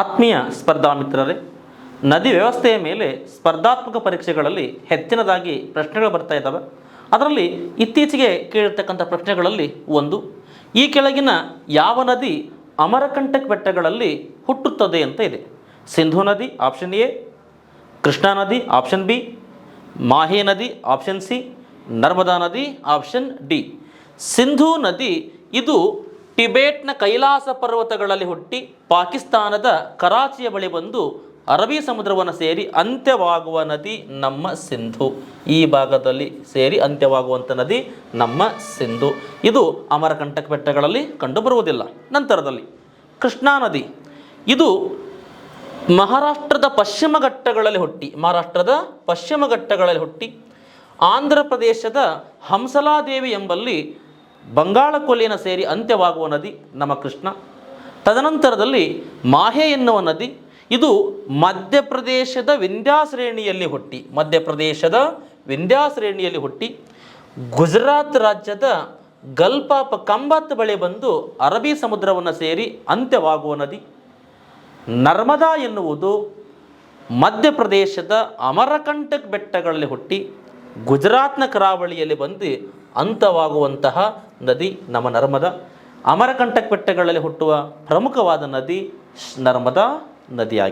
ಆತ್ಮೀಯ ಸ್ಪರ್ಧಾ ಮಿತ್ರರೇ, ನದಿ ವ್ಯವಸ್ಥೆಯ ಮೇಲೆ ಸ್ಪರ್ಧಾತ್ಮಕ ಪರೀಕ್ಷೆಗಳಲ್ಲಿ ಹೆಚ್ಚಿನದಾಗಿ ಪ್ರಶ್ನೆಗಳು ಬರ್ತಾ ಇದ್ದಾವೆ. ಅದರಲ್ಲಿ ಇತ್ತೀಚೆಗೆ ಕೇಳಿರ್ತಕ್ಕಂಥ ಪ್ರಶ್ನೆಗಳಲ್ಲಿ ಒಂದು, ಈ ಕೆಳಗಿನ ಯಾವ ನದಿ ಅಮರಕಂಟಕ್ ಬೆಟ್ಟಗಳಲ್ಲಿ ಹುಟ್ಟುತ್ತದೆ ಅಂತ ಇದೆ. ಸಿಂಧೂ ನದಿ ಆಪ್ಷನ್ ಎ, ಕೃಷ್ಣಾ ನದಿ ಆಪ್ಷನ್ ಬಿ, ಮಾಹೆ ನದಿ ಆಪ್ಷನ್ ಸಿ, ನರ್ಮದಾ ನದಿ ಆಪ್ಷನ್ ಡಿ. ಸಿಂಧೂ ನದಿ ಇದು ಟಿಬೇಟ್ನ ಕೈಲಾಸ ಪರ್ವತಗಳಲ್ಲಿ ಹುಟ್ಟಿ ಪಾಕಿಸ್ತಾನದ ಕರಾಚಿಯ ಬಳಿ ಬಂದು ಅರಬ್ಬಿ ಸಮುದ್ರವನ್ನು ಸೇರಿ ಅಂತ್ಯವಾಗುವ ನದಿ ನಮ್ಮ ಸಿಂಧು. ಈ ಭಾಗದಲ್ಲಿ ಸೇರಿ ಅಂತ್ಯವಾಗುವಂಥ ನದಿ ನಮ್ಮ ಸಿಂಧು. ಇದು ಅಮರಕಂಟಕ್ ಬೆಟ್ಟಗಳಲ್ಲಿ ಕಂಡುಬರುವುದಿಲ್ಲ. ನಂತರದಲ್ಲಿ ಕೃಷ್ಣಾ ನದಿ, ಇದು ಮಹಾರಾಷ್ಟ್ರದ ಪಶ್ಚಿಮ ಘಟ್ಟಗಳಲ್ಲಿ ಹುಟ್ಟಿ ಆಂಧ್ರ ಪ್ರದೇಶದ ಹಂಸಲಾದೇವಿ ಎಂಬಲ್ಲಿ ಬಂಗಾಳ ಕೊಲ್ಲಿಯನ್ನು ಸೇರಿ ಅಂತ್ಯವಾಗುವ ನದಿ ನಮ್ಮ ಕೃಷ್ಣ. ತದನಂತರದಲ್ಲಿ ಮಾಹೆ ಎನ್ನುವ ನದಿ, ಇದು ಮಧ್ಯಪ್ರದೇಶದ ವಿಂಧ್ಯಾಶ್ರೇಣಿಯಲ್ಲಿ ಹುಟ್ಟಿ ಗುಜರಾತ್ ರಾಜ್ಯದ ಗಲ್ಫಾಫ್ ಕಂಬತ್ ಬಳಿ ಬಂದು ಅರಬ್ಬಿ ಸಮುದ್ರವನ್ನು ಸೇರಿ ಅಂತ್ಯವಾಗುವ ನದಿ. ನರ್ಮದಾ ಎನ್ನುವುದು ಮಧ್ಯಪ್ರದೇಶದ ಅಮರಕಂಟಕ್ ಬೆಟ್ಟಗಳಲ್ಲಿ ಹುಟ್ಟಿ ಗುಜರಾತ್ನ ಕರಾವಳಿಯಲ್ಲಿ ಬಂದು ಅಂತ್ಯವಾಗುವಂತಹ ನದಿ ನಮ್ಮ ನರ್ಮದಾ. ಅಮರಕಂಟಕ್ ಬೆಟ್ಟಗಳಲ್ಲಿ ಹುಟ್ಟುವ ಪ್ರಮುಖವಾದ ನದಿ ನರ್ಮದಾ ನದಿಯಾಗಿದೆ.